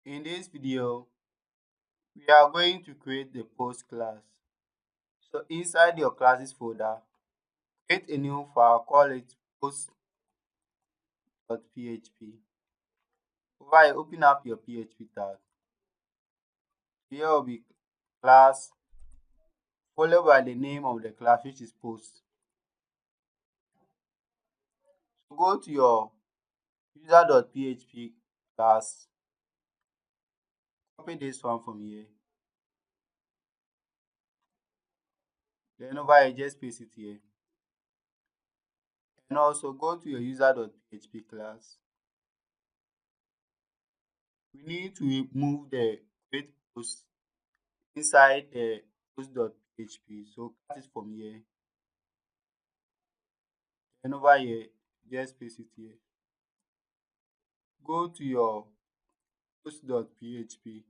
In this video, we are going to create the post class. So inside your classes folder, create a new file, call it post.php. Over here, open up your PHP tag. Here will be class followed by the name of the class, which is post. So go to your user.php class, copy this one from here. Then over here, just paste it here. And also go to your user.php class. We need to remove the create post inside the post.php. So cut it from here. And over here, just paste it here. Go to your post.php.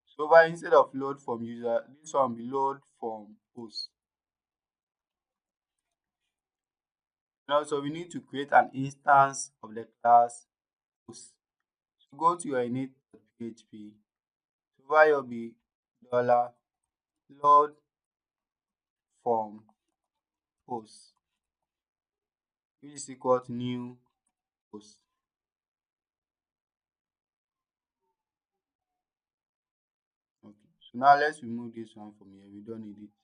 So over instead of load from user, this one will be load from post. And also we need to create an instance of the class post. So go to your init.php. So over here will be dollar load from post, which is equal to new post. Okay. So now let's remove this one from here. We don't need it.